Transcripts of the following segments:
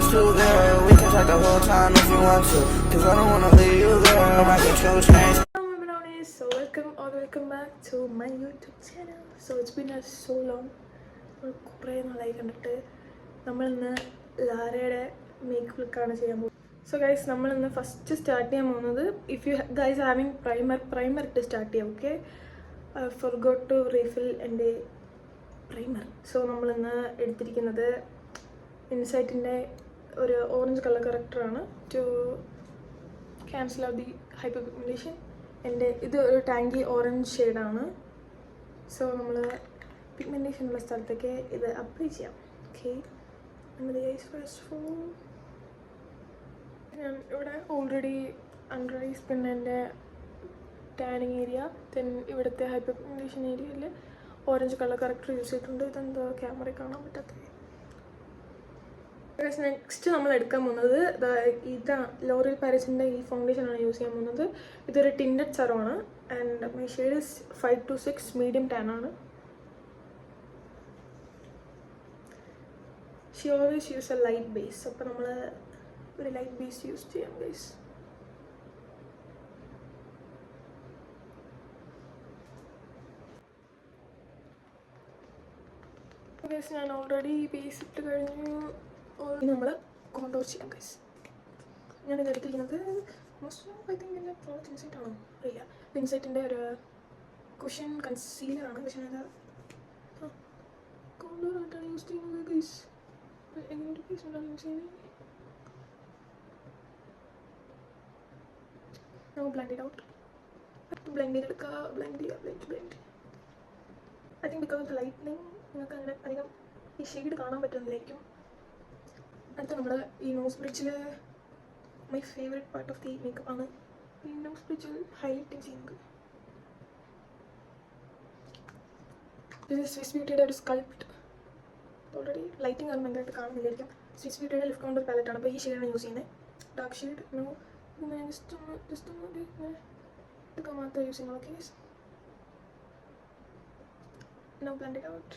next to there. We can take the whole time if you want to, cause I don't wanna leave you there. I can choose change. So welcome back to my YouTube channel. So it's been so long. കുറേ നാളായി കണ്ടിട്ട്. നമ്മളിന്ന് ലാരയുടെ makeup ലുക്കാണ് ചെയ്യാൻ പോകുന്നത്. So guys നമ്മളിന്ന് first start ചെയ്യാൻ പോകുന്നത്, if you guys having primer ഇട്ട് സ്റ്റാർട്ട് ചെയ്യാം. ഓക്കെ, ഫോർഗോട്ട് ടു റീഫിൽ എൻ്റെ പ്രൈമർ. സോ നമ്മളിന്ന് എടുത്തിരിക്കുന്നത് ഇൻസൈറ്റിൻ്റെ ഒരു ഓറഞ്ച് കളർ കറക്റ്ററാണ് to cancel out the hyper pigmentation. എൻ്റെ ഇത് ഒരു ടാങ്കി ഓറഞ്ച് ഷെയ്ഡാണ്. സോ നമ്മൾ പിഗ്മെൻറ്റേഷൻ ഉള്ള സ്ഥലത്തേക്ക് ഇത് അപ്ലൈ ചെയ്യാം. ഓക്കെ, ഞാൻ ഇവിടെ ഓൾറെഡി അണ്ടർ ഐസ്, പിന്നെ എൻ്റെ ടാനിങ് ഏരിയ, ദെൻ ഇവിടുത്തെ ഹൈപ്പർ പിഗ്മെൻറ്റേഷൻ ഏരിയയിൽ ഓറഞ്ച് കളർ കറക്റ്റർ യൂസ് ചെയ്തിട്ടുണ്ട്. ഇതെന്താ ക്യാമറയിൽ കാണാൻ പറ്റാത്തത്. നെക്സ്റ്റ് നമ്മൾ എടുക്കാൻ പോകുന്നത് ഇതാണ്, ലോറിയൽ പാരീസിൻ്റെ ഈ ഫൗണ്ടേഷനാണ് യൂസ് ചെയ്യാൻ പോകുന്നത്. ഇതൊരു ടിൻറ്റഡ് സെറമാണ് and my shade is 5 to 6 medium tan ആണ്. She always use a light base. അപ്പോൾ നമ്മൾ ഒരു ലൈറ്റ് ബേസ് യൂസ് ചെയ്യാം ഗൈസ്. ഗൈസ് ഞാൻ ഓൾറെഡി ബേസ് ഇട്ട് കഴിഞ്ഞു. നമ്മൾ കോണ്ടോർ ചെയ്യാം ഗൈസ്. ഞാനിത് എടുത്തിരിക്കുന്നത് മോസ്റ്റ് ഐ തിങ്ക് എൻ്റെ പ്രോഡക്റ്റ് ഇൻസൈറ്റ് ആണോ അറിയില്ല. ഇൻസൈറ്റിൻ്റെ ഒരു കുഷൻ കൺസീലറാണ്. പക്ഷേ അത് കോണ്ടോർ ആയിട്ടാണ് യൂസ് ചെയ്യുന്നത് ഗൈസ്. എങ്ങനെയൊരു പീസ് ഉണ്ടാകും യൂസ് ചെയ്യുന്നത്. നമുക്ക് ബ്ലെൻഡ് ഇറ്റ് ഔട്ട്. ബ്ലെൻഡ് ചെയ്തെടുക്കുക. Blend. I think because of the lightning നിങ്ങൾക്ക് അങ്ങനെ അധികം ഈ ഷെയ്ഡ് കാണാൻ പറ്റുന്നില്ലായിരിക്കും. അടുത്ത നമ്മൾ ഈ നോസ് ബ്രിഡ്ജിൽ my favourite part of the makeup ആണ് ഈ നോസ് ബ്രിഡ്ജിൽ ഹൈലൈറ്റ് ചെയ്യുന്നത്. ഇത് സ്വിസ് ബ്യൂട്ടിയുടെ ഒരു സ്കൾപ്റ്റ്. ഓൾറെഡി ലൈറ്റിംഗ് ആണ് ഭയങ്കരമായിട്ട് കാണുന്നില്ലായിരിക്കും. Swiss ബ്യൂട്ടിയുടെ ലിഫ് counter പാലറ്റാണ്. അപ്പോൾ ഈ ഷെയ്ഡാണ് യൂസ് ചെയ്യുന്നത്. ഡാർക്ക് ഷെയ്ഡ് ജസ്റ്റ് ഒന്ന് ഇതൊക്കെ മാത്രമേ യൂസ് ചെയ്യുന്നു. Okay, now blend it out.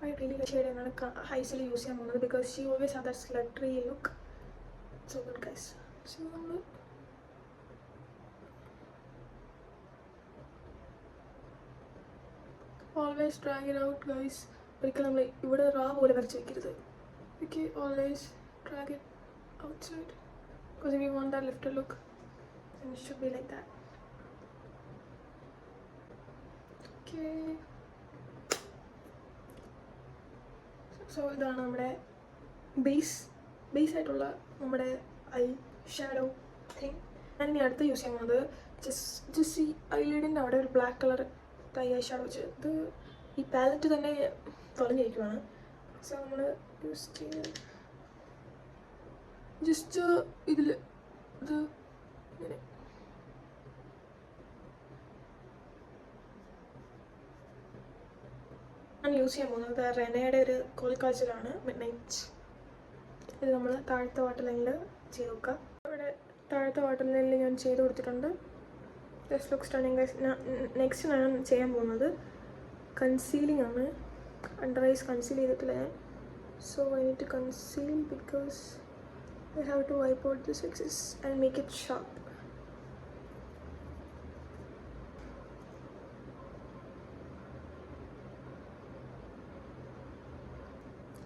I really like shade and Haisel use ചെയ്യാൻ പോകുന്നത് because she always have that slutty look. So good guys. So നമ്മൾ always drag it out guys. ഒരിക്കലും നമ്മൾ ഇവിടെ റാ പോലെ വരച്ച് വയ്ക്കരുത്. Okay, always drag it outside because if you want that lifted look then it should be like that. Okay. So ഇതാണ് നമ്മുടെ ബേസ് ആയിട്ടുള്ള നമ്മുടെ ഐ ഷാഡോ തിങ്. ഞാൻ ഇനി അടുത്ത് യൂസ് ചെയ്യുന്നത് ജസ്റ്റ് ഈ ഐലിഡിൻ്റെ അവിടെ ഒരു ബ്ലാക്ക് കളർ ഐ ഷാഡോ വെച്ച് ഇത് ഈ പാലറ്റ് തന്നെ തുറഞ്ഞിരിക്കുവാണ്. സോ നമ്മൾ യൂസ് ചെയ്ത് ജസ്റ്റ് ഇതിൽ ഇത് ഇങ്ങനെ യൂസ് ചെയ്യാൻ പോകുന്നത് റെനയുടെ ഒരു കോളിക്കാച്ചിലാണ് മിഡ് നൈറ്റ്. ഇത് നമ്മൾ താഴത്തെ വാട്ടർ ലൈനിൽ ചെയ്ത് നോക്കുക. ഇവിടെ താഴത്തെ വാട്ടർ ലൈനിൽ ഞാൻ ചെയ്ത് കൊടുത്തിട്ടുണ്ട്. Just look stunning guys. Next ഞാൻ ചെയ്യാൻ പോകുന്നത് കൺസീലിംഗ് ആണ്. അണ്ടർ ഐസ് കൺസീൽ ചെയ്തിട്ടില്ല ഞാൻ. So I need to conceal because I have to wipe out this excess and make it sharp.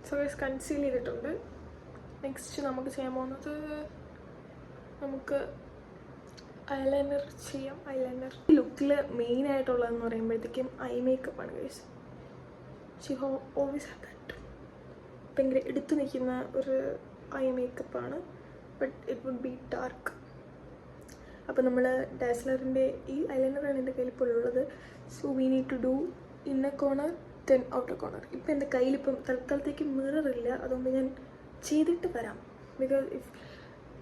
So guys conceal ചെയ്തിട്ടുണ്ട്. നെക്സ്റ്റ് നമുക്ക് ചെയ്യാൻ പോകുന്നത് നമുക്ക് ഐലൈനർ ചെയ്യാം. ഐലൈനർ ഈ ലുക്കിൽ മെയിനായിട്ടുള്ളതെന്ന് പറയുമ്പോഴത്തേക്കും ഐ മേക്കപ്പാണ് guys. She always have that. ഭയങ്കര എടുത്തു നിൽക്കുന്ന ഒരു ഐ മേക്കപ്പാണ്. But it would be dark. അപ്പോൾ നമ്മൾ ഡാസ്ലറിൻ്റെ ഈ ഐലൈനറാണ് എൻ്റെ കയ്യിൽ ഇപ്പോൾ ഉള്ളത്. So we need to do inner corner then outer corner. ഇപ്പം എൻ്റെ കയ്യിലിപ്പം തൽക്കാലത്തേക്ക് മിററില്ല, അതുകൊണ്ട് ഞാൻ ചെയ്തിട്ട് വരാം. Because if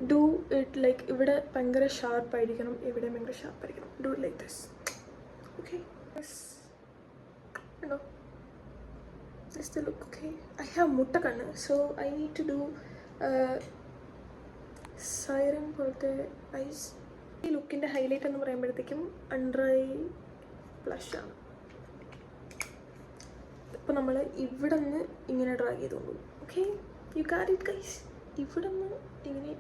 do it like ഇവിടെ ഭയങ്കര ഷാർപ്പായിരിക്കണം, ഇവിടെ ഭയങ്കര ഷാർപ്പായിരിക്കണം. Do it like this. Okay, ഉണ്ടോ this the look. Okay, I have മുട്ട കണ്ണ്. So I need to do siren പോലത്തെ ഐസ്. ഈ ലുക്കിൻ്റെ ഹൈലൈറ്റ് എന്ന് പറയുമ്പോഴത്തേക്കും അണ്ടർ ഐ ബ്ലഷാണ്. അപ്പോൾ നമ്മൾ ഇവിടെ നിന്ന് ഇങ്ങനെ ഡ്രാഗ് ചെയ്ത് കൊണ്ടുപോകും. Okay, you got it guys. ഇവിടെ നിന്ന് ഇങ്ങനെ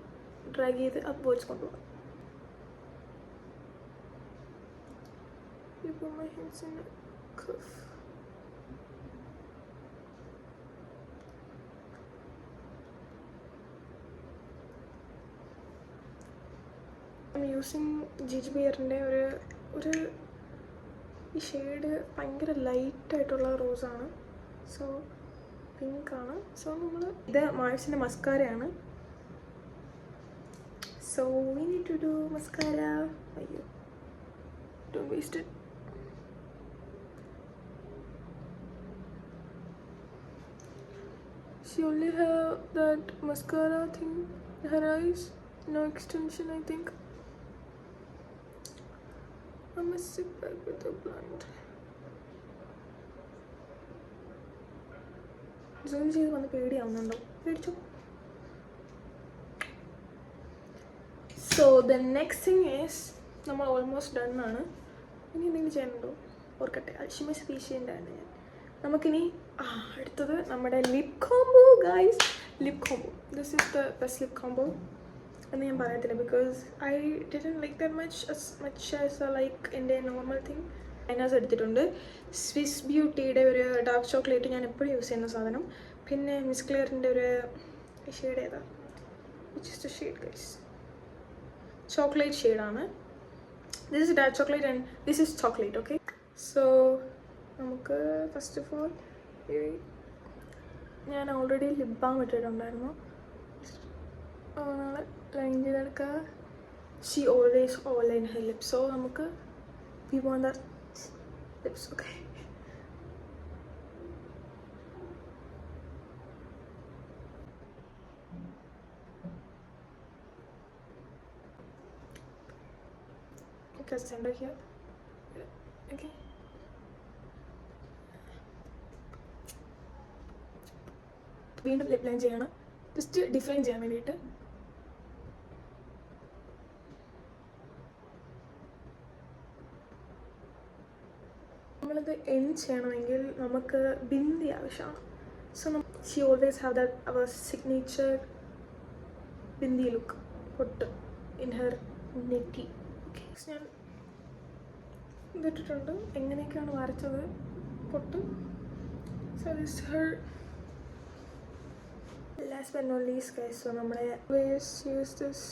ഡ്രാഗ് ചെയ്ത് അപ്വേർഡ്സ് കൊണ്ടുപോകാം. You put my hands in a cuff. I'm using Gigi Bearൻ്റെ ഒരു ഈ ഷെയ്ഡ് ഭയങ്കര ലൈറ്റായിട്ടുള്ള റോസാണ്. സോ പിങ്കാണ്. സോ നമ്മൾ ഇത് മാഴ്സിൻ്റെ മസ്കാരയാണ്. So we need to do mascara. അയ്യോ, don't waste it. She only have that mascara thing in her eyes, no extension, I think. I must sit back with the blunt. Zoom ചെയ്ത് വന്ന് പേടിയാവുന്നുണ്ടോ? പേടിച്ചോ? So the next thing is, നമ്മൾ almost done ആണ്. ഇനി എന്തെങ്കിലും ചെയ്യാനുണ്ടോ? ഓർക്കട്ടെ, അൽഷിമ സ്പീഷ്യൻ്റെ ആണ് ഞാൻ. നമുക്കിനി അടുത്തത് നമ്മുടെ lip combo guys. Lip combo, this is the best lip combo എന്ന് ഞാൻ പറയത്തില്ല, because I didn't like that much as like എൻ്റെ നോർമൽ തിങ്. ഐനാസ് എടുത്തിട്ടുണ്ട്. സ്വിസ് ബ്യൂട്ടിയുടെ ഒരു ഡാർക്ക് ചോക്ലേറ്റ് ഞാൻ എപ്പോഴും യൂസ് ചെയ്യുന്ന സാധനം. പിന്നെ മിസ് ക്ലിയറിൻ്റെ ഒരു ഷെയ്ഡ് ഏതാ, which is the shade guys, chocolate ഷെയ്ഡാണ്. This is dark chocolate and this is chocolate. Okay, so നമുക്ക് ഫസ്റ്റ് ഓഫ് ഓൾ ഞാൻ ഓൾറെഡി ലിപ് ബാം ഇട്ടിട്ടുണ്ടായിരുന്നു. നാളെ ലൈൻ ചെയ്തെടുക്കുക. She always all line her lips. So നമുക്ക് we want that lips. Okay, center here. Okay, വീണ്ടും lip line ചെയ്യണം, just define ചെയ്യാൻ വേണ്ടിയിട്ട്. നമ്മളിത് എൻഡ് ചെയ്യണമെങ്കിൽ നമുക്ക് ബിന്ദി ആവശ്യമാണ്. So she always have that അവർ സിഗ്നേച്ചർ ബിന്ദി ലുക്ക് പൊട്ട് ഇൻ ഹെർ നെറ്റി. ഓക്കെ, ഞാൻ ഇതിട്ടിട്ടുണ്ട്. എങ്ങനെയൊക്കെയാണ് വരച്ചത് പൊട്ട്. So this her last but not least guys. So നമ്മുടെ use this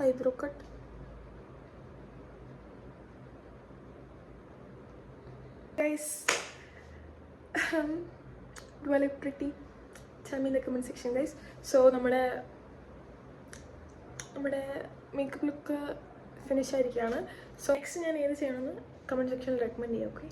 eyebrow cut. Guys, do I look pretty? Tell me in the comment section guys. So നമ്മുടെ makeup look finish ആയിരിക്കുകയാണ്. So next ഞാൻ ഏത് ചെയ്യണമെന്ന് comment സെക്ഷനിൽ recommend ചെയ്യാം. Okay.